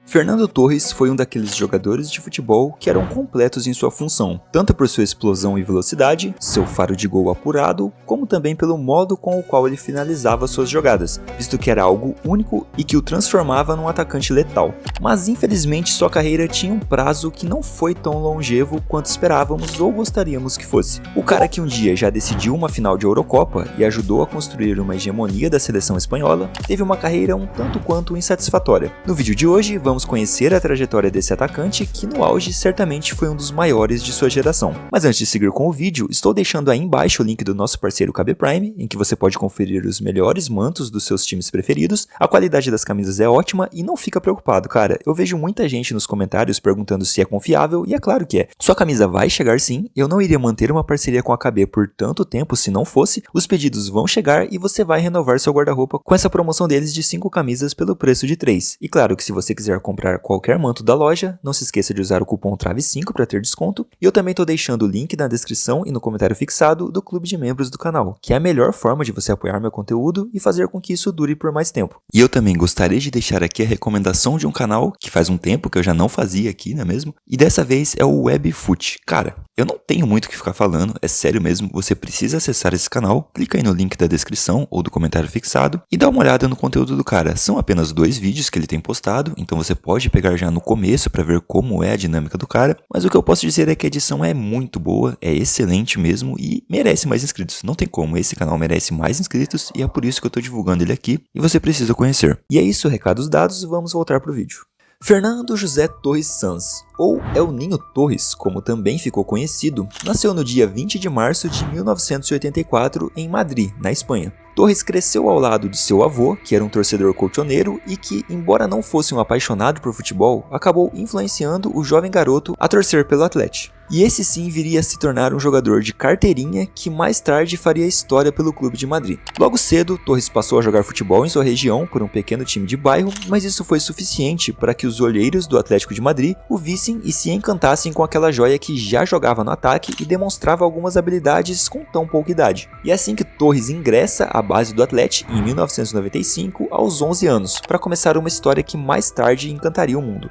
Fernando Torres foi um daqueles jogadores de futebol que eram completos em sua função, tanto por sua explosão e velocidade, seu faro de gol apurado, como também pelo modo com o qual ele finalizava suas jogadas, visto que era algo único e que o transformava num atacante letal. Mas infelizmente sua carreira tinha um prazo que não foi tão longevo quanto esperávamos ou gostaríamos que fosse. O cara que um dia já decidiu uma final de Eurocopa e ajudou a construir uma hegemonia da seleção espanhola, teve uma carreira um tanto quanto insatisfatória. No vídeo de hoje vamos conhecer a trajetória desse atacante que no auge certamente foi um dos maiores de sua geração. Mas antes de seguir com o vídeo, estou deixando aí embaixo o link do nosso parceiro KB Prime, em que você pode conferir os melhores mantos dos seus times preferidos. A qualidade das camisas é ótima e não fica preocupado, cara. Eu vejo muita gente nos comentários perguntando se é confiável e é claro que é. Sua camisa vai chegar sim, eu não iria manter uma parceria com a KB por tanto tempo se não fosse. Os pedidos vão chegar e você vai renovar seu guarda-roupa com essa promoção deles de 5 camisas pelo preço de 3. E claro que se você quiser comprar qualquer manto da loja, não se esqueça de usar o cupom TRAVE5 para ter desconto. E eu também estou deixando o link na descrição e no comentário fixado do clube de membros do canal, que é a melhor forma de você apoiar meu conteúdo e fazer com que isso dure por mais tempo. E eu também gostaria de deixar aqui a recomendação de um canal que faz um tempo que eu já não fazia aqui, não é mesmo? E dessa vez é o WebFoot. Cara, eu não tenho muito o que ficar falando, é sério mesmo, você precisa acessar esse canal, clica aí no link da descrição ou do comentário fixado e dá uma olhada no conteúdo do cara. São apenas 2 vídeos que ele tem postado, então você pode pegar já no começo para ver como é a dinâmica do cara, mas o que eu posso dizer é que a edição é muito boa, é excelente mesmo e merece mais inscritos. Não tem como, esse canal merece mais inscritos e é por isso que eu tô divulgando ele aqui e você precisa conhecer. E é isso, recados dados, vamos voltar pro vídeo. Fernando José Torres Sanz, ou El Ninho Torres, como também ficou conhecido, nasceu no dia 20 de março de 1984 em Madrid, na Espanha. Torres cresceu ao lado de seu avô, que era um torcedor colchoneiro e que, embora não fosse um apaixonado por futebol, acabou influenciando o jovem garoto a torcer pelo Atlético. E esse sim viria a se tornar um jogador de carteirinha que mais tarde faria história pelo clube de Madrid. Logo cedo, Torres passou a jogar futebol em sua região por um pequeno time de bairro, mas isso foi suficiente para que os olheiros do Atlético de Madrid o vissem e se encantassem com aquela joia que já jogava no ataque e demonstrava algumas habilidades com tão pouca idade. E é assim que Torres ingressa à base do Atlético em 1995 aos 11 anos, para começar uma história que mais tarde encantaria o mundo.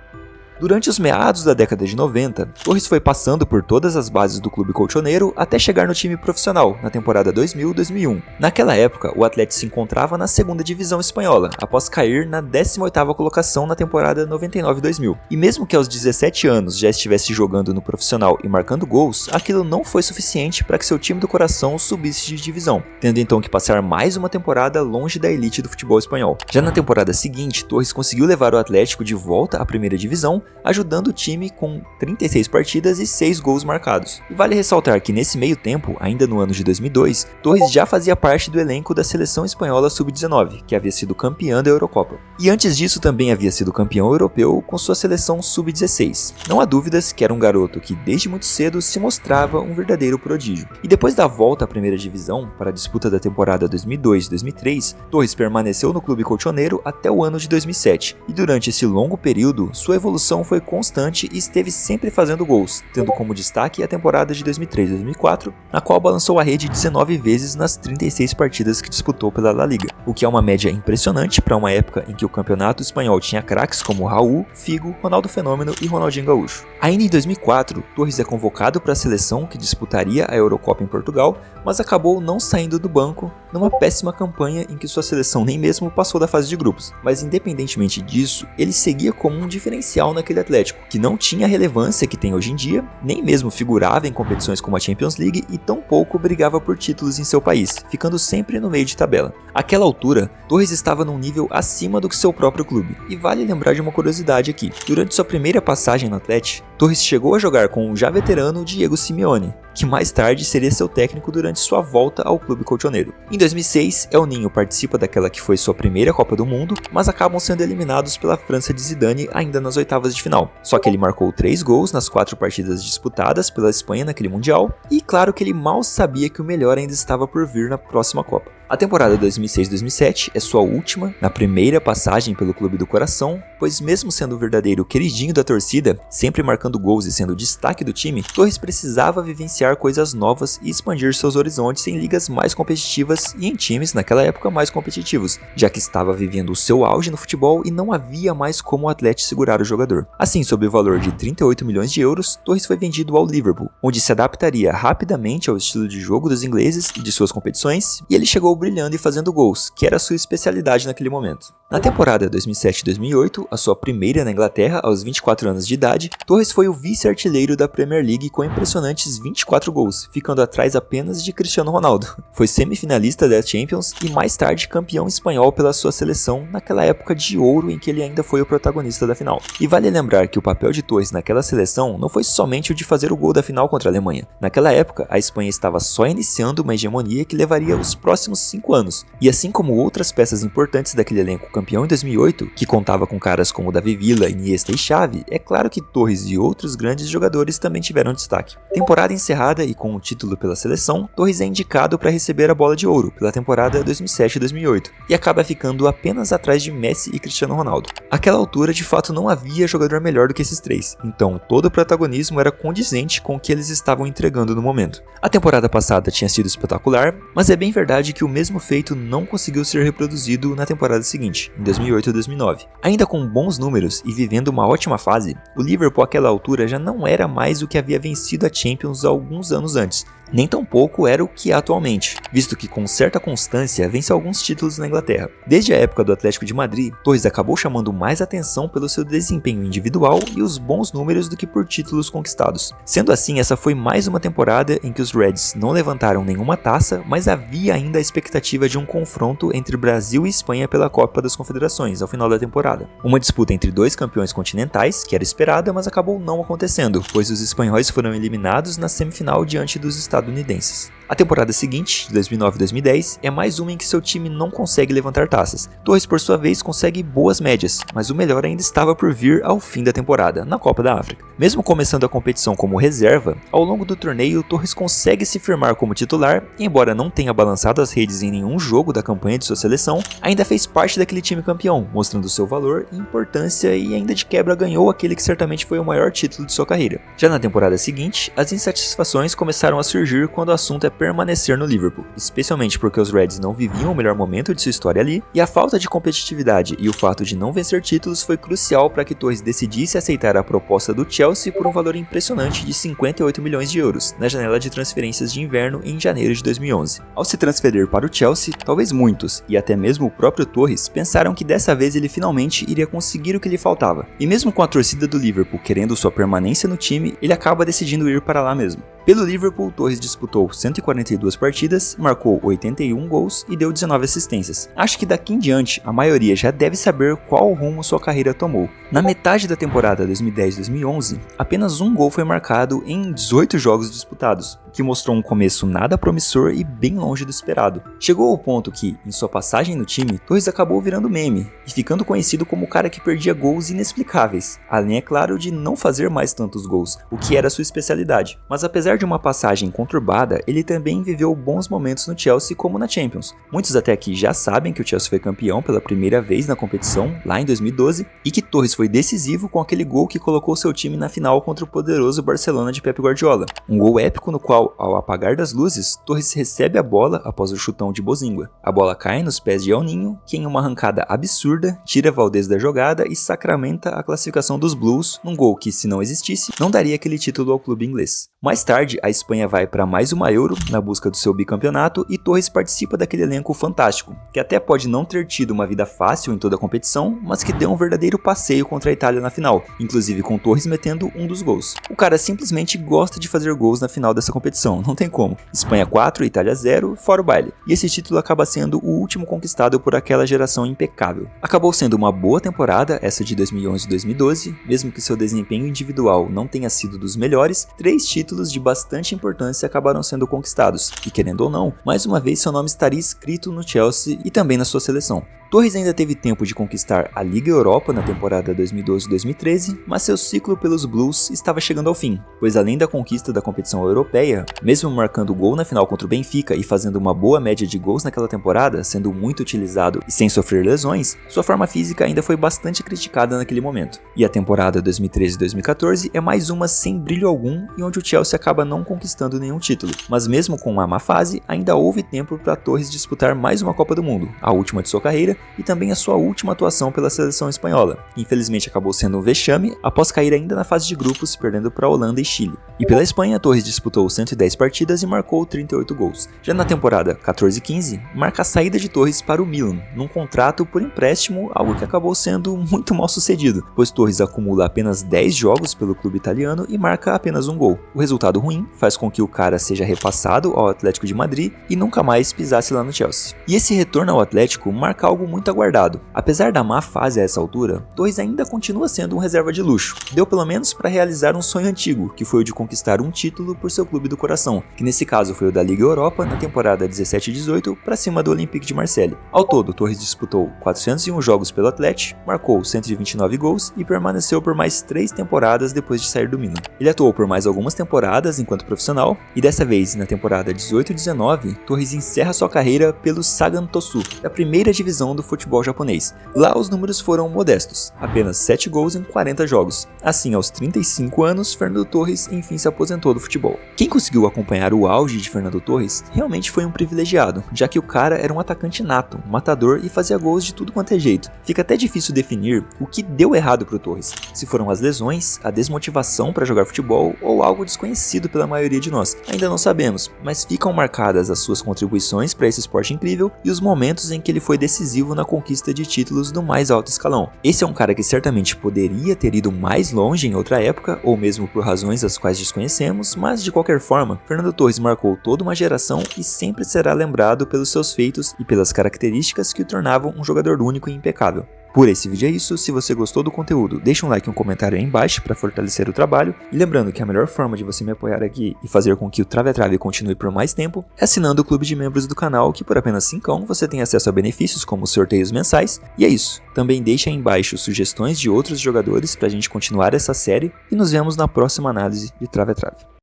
Durante os meados da década de 90, Torres foi passando por todas as bases do clube colchoneiro até chegar no time profissional, na temporada 2000-2001. Naquela época, o Atlético se encontrava na 2ª divisão espanhola, após cair na 18ª colocação na temporada 99-2000. E mesmo que aos 17 anos já estivesse jogando no profissional e marcando gols, aquilo não foi suficiente para que seu time do coração subisse de divisão, tendo então que passar mais uma temporada longe da elite do futebol espanhol. Já na temporada seguinte, Torres conseguiu levar o Atlético de volta à primeira divisão, ajudando o time com 36 partidas e 6 gols marcados. E vale ressaltar que nesse meio tempo, ainda no ano de 2002, Torres já fazia parte do elenco da seleção espanhola sub-19, que havia sido campeã da Eurocopa. E antes disso também havia sido campeão europeu com sua seleção sub-16. Não há dúvidas que era um garoto que desde muito cedo se mostrava um verdadeiro prodígio. E depois da volta à primeira divisão, para a disputa da temporada 2002-2003, Torres permaneceu no clube colchoneiro até o ano de 2007. E durante esse longo período, sua evolução foi constante e esteve sempre fazendo gols, tendo como destaque a temporada de 2003-2004, na qual balançou a rede 19 vezes nas 36 partidas que disputou pela La Liga, o que é uma média impressionante para uma época em que o campeonato espanhol tinha craques como Raul, Figo, Ronaldo Fenômeno e Ronaldinho Gaúcho. Ainda em 2004, Torres é convocado para a seleção que disputaria a Eurocopa em Portugal, mas acabou não saindo do banco numa péssima campanha em que sua seleção nem mesmo passou da fase de grupos. Mas independentemente disso, ele seguia como um diferencial naquele Atlético, que não tinha a relevância que tem hoje em dia, nem mesmo figurava em competições como a Champions League e tampouco brigava por títulos em seu país, ficando sempre no meio de tabela. Àquela altura, Torres estava num nível acima do que seu próprio clube, e vale lembrar de uma curiosidade aqui. Durante sua primeira passagem no Atlético, Torres chegou a jogar com o já veterano Diego Simeone, que mais tarde seria seu técnico durante sua volta ao clube colchoneiro. Em 2006, El Ninho participa daquela que foi sua primeira Copa do Mundo, mas acabam sendo eliminados pela França de Zidane ainda nas oitavas de final. Só que ele marcou 3 gols nas 4 partidas disputadas pela Espanha naquele Mundial, e claro que ele mal sabia que o melhor ainda estava por vir na próxima Copa. A temporada 2006-2007 é sua última, na primeira passagem pelo clube do coração, pois mesmo sendo o verdadeiro queridinho da torcida, sempre marcando gols e sendo o destaque do time, Torres precisava vivenciar coisas novas e expandir seus horizontes em ligas mais competitivas e em times, naquela época, mais competitivos, já que estava vivendo o seu auge no futebol e não havia mais como o Atlético segurar o jogador. Assim, sob o valor de 38 milhões de euros, Torres foi vendido ao Liverpool, onde se adaptaria rapidamente ao estilo de jogo dos ingleses e de suas competições, e ele chegou brilhando e fazendo gols, que era sua especialidade naquele momento. Na temporada 2007-2008, a sua primeira na Inglaterra, aos 24 anos de idade, Torres foi o vice-artilheiro da Premier League com impressionantes 24 gols, ficando atrás apenas de Cristiano Ronaldo. Foi semifinalista da Champions e mais tarde campeão espanhol pela sua seleção naquela época de ouro em que ele ainda foi o protagonista da final. E vale lembrar que o papel de Torres naquela seleção não foi somente o de fazer o gol da final contra a Alemanha. Naquela época, a Espanha estava só iniciando uma hegemonia que levaria os próximos 5 anos. E assim como outras peças importantes daquele elenco campeão em 2008, que contava com caras como David Villa, Iniesta e Xavi, é claro que Torres e outros grandes jogadores também tiveram destaque. Temporada encerrada e com o título pela seleção, Torres é indicado para receber a Bola de Ouro pela temporada 2007-2008 e acaba ficando apenas atrás de Messi e Cristiano Ronaldo. Àquela altura, de fato, não havia jogador melhor do que esses três, então todo o protagonismo era condizente com o que eles estavam entregando no momento. A temporada passada tinha sido espetacular, mas é bem verdade que o mesmo feito não conseguiu ser reproduzido na temporada seguinte, em 2008 e 2009. Ainda com bons números e vivendo uma ótima fase, o Liverpool àquela altura já não era mais o que havia vencido a Champions alguns anos antes, nem tampouco era o que é atualmente, visto que com certa constância vence alguns títulos na Inglaterra. Desde a época do Atlético de Madrid, Torres acabou chamando mais atenção pelo seu desempenho individual e os bons números do que por títulos conquistados. Sendo assim, essa foi mais uma temporada em que os Reds não levantaram nenhuma taça, mas havia ainda a expectativa de um confronto entre Brasil e Espanha pela Copa das Confederações ao final da temporada. Uma disputa entre dois campeões continentais, que era esperada, mas acabou não acontecendo, pois os espanhóis foram eliminados na semifinal diante dos estadunidenses. A temporada seguinte, de 2009-2010, é mais uma em que seu time não consegue levantar taças. Torres, por sua vez, consegue boas médias, mas o melhor ainda estava por vir ao fim da temporada, na Copa da África. Mesmo começando a competição como reserva, ao longo do torneio, Torres consegue se firmar como titular e, embora não tenha balançado as redes em nenhum jogo da campanha de sua seleção, ainda fez parte daquele time campeão, mostrando seu valor e importância, e ainda de quebra ganhou aquele que certamente foi o maior título de sua carreira. Já na temporada seguinte, as insatisfações começaram a surgir quando o assunto é permanecer no Liverpool, especialmente porque os Reds não viviam o melhor momento de sua história ali, e a falta de competitividade e o fato de não vencer títulos foi crucial para que Torres decidisse aceitar a proposta do Chelsea por um valor impressionante de 58 milhões de euros, na janela de transferências de inverno em janeiro de 2011. Ao se transferir para o Chelsea, talvez muitos, e até mesmo o próprio Torres, pensaram que dessa vez ele finalmente iria conseguir o que lhe faltava. E mesmo com a torcida do Liverpool querendo sua permanência no time, ele acaba decidindo ir para lá mesmo. Pelo Liverpool, Torres disputou 142 partidas, marcou 81 gols e deu 19 assistências. Acho que daqui em diante, a maioria já deve saber qual rumo sua carreira tomou. Na metade da temporada 2010-2011, apenas um gol foi marcado em 18 jogos disputados, o que mostrou um começo nada promissor e bem longe do esperado. Chegou ao ponto que, em sua passagem no time, Torres acabou virando meme e ficando conhecido como o cara que perdia gols inexplicáveis, além, é claro, de não fazer mais tantos gols, o que era sua especialidade. Mas apesar de uma passagem conturbada, ele também viveu bons momentos no Chelsea como na Champions. Muitos até aqui já sabem que o Chelsea foi campeão pela primeira vez na competição, lá em 2012, e que Torres foi decisivo com aquele gol que colocou seu time na final contra o poderoso Barcelona de Pep Guardiola. Um gol épico no qual, ao apagar das luzes, Torres recebe a bola após o chutão de Bozingua. A bola cai nos pés de El Ninho, que em uma arrancada absurda, tira Valdez da jogada e sacramenta a classificação dos Blues, num gol que, se não existisse, não daria aquele título ao clube inglês. Mais tarde, a Espanha vai para mais uma Euro na busca do seu bicampeonato e Torres participa daquele elenco fantástico, que até pode não ter tido uma vida fácil em toda a competição, mas que deu um verdadeiro passeio contra a Itália na final, inclusive com Torres metendo um dos gols. O cara simplesmente gosta de fazer gols na final dessa competição, não tem como. Espanha 4, Itália 0, fora o baile. E esse título acaba sendo o último conquistado por aquela geração impecável. Acabou sendo uma boa temporada, essa de 2011 e 2012, mesmo que seu desempenho individual não tenha sido dos melhores, 3 títulos de bastante importância acabaram sendo conquistados, e querendo ou não, mais uma vez seu nome estaria escrito no Chelsea e também na sua seleção. Torres ainda teve tempo de conquistar a Liga Europa na temporada 2012-2013, mas seu ciclo pelos Blues estava chegando ao fim, pois além da conquista da competição europeia, mesmo marcando gol na final contra o Benfica e fazendo uma boa média de gols naquela temporada, sendo muito utilizado e sem sofrer lesões, sua forma física ainda foi bastante criticada naquele momento. E a temporada 2013-2014 é mais uma sem brilho algum e onde o Chelsea acaba não conquistando nenhum título, mas mesmo com uma má fase, ainda houve tempo para Torres disputar mais uma Copa do Mundo, a última de sua carreira e também a sua última atuação pela seleção espanhola, que infelizmente acabou sendo um vexame após cair ainda na fase de grupos, perdendo para Holanda e Chile. E pela Espanha, Torres disputou 110 partidas e marcou 38 gols. Já na temporada 14-15, marca a saída de Torres para o Milan, num contrato por empréstimo, algo que acabou sendo muito mal sucedido, pois Torres acumula apenas 10 jogos pelo clube italiano e marca apenas um gol. O resultado ruim faz com que o cara seja repassado ao Atlético de Madrid e nunca mais pisasse lá no Chelsea. E esse retorno ao Atlético marca algo muito aguardado. Apesar da má fase a essa altura, Torres ainda continua sendo um reserva de luxo. Deu pelo menos para realizar um sonho antigo, que foi o de conquistar um título por seu clube do coração, que nesse caso foi o da Liga Europa na temporada 17-18 para cima do Olympique de Marseille. Ao todo, Torres disputou 401 jogos pelo Atlético, marcou 129 gols e permaneceu por mais 3 temporadas depois de sair do Milan. Ele atuou por mais algumas temporadas enquanto profissional e dessa vez, na temporada 18-19, Torres encerra sua carreira pelo Sagan Tosu, da primeira divisão do futebol japonês. Lá os números foram modestos, apenas 7 gols em 40 jogos. Assim, aos 35 anos, Fernando Torres enfim se aposentou do futebol. Quem conseguiu acompanhar o auge de Fernando Torres realmente foi um privilegiado, já que o cara era um atacante nato, um matador e fazia gols de tudo quanto é jeito. Fica até difícil definir o que deu errado pro Torres, se foram as lesões, a desmotivação para jogar futebol ou algo desconhecido pela maioria de nós. Ainda não sabemos, mas ficam marcadas as suas contribuições para esse esporte incrível e os momentos em que ele foi decisivo na conquista de títulos do mais alto escalão. Esse é um cara que certamente poderia ter ido mais longe em outra época, ou mesmo por razões as quais desconhecemos, mas de qualquer forma, Fernando Torres marcou toda uma geração e sempre será lembrado pelos seus feitos e pelas características que o tornavam um jogador único e impecável. Por esse vídeo é isso, se você gostou do conteúdo, deixa um like e um comentário aí embaixo para fortalecer o trabalho, e lembrando que a melhor forma de você me apoiar aqui e fazer com que o Trave a Trave continue por mais tempo é assinando o clube de membros do canal, que por apenas 5 você tem acesso a benefícios como sorteios mensais, e é isso. Também deixa aí embaixo sugestões de outros jogadores para a gente continuar essa série e nos vemos na próxima análise de Trave a Trave.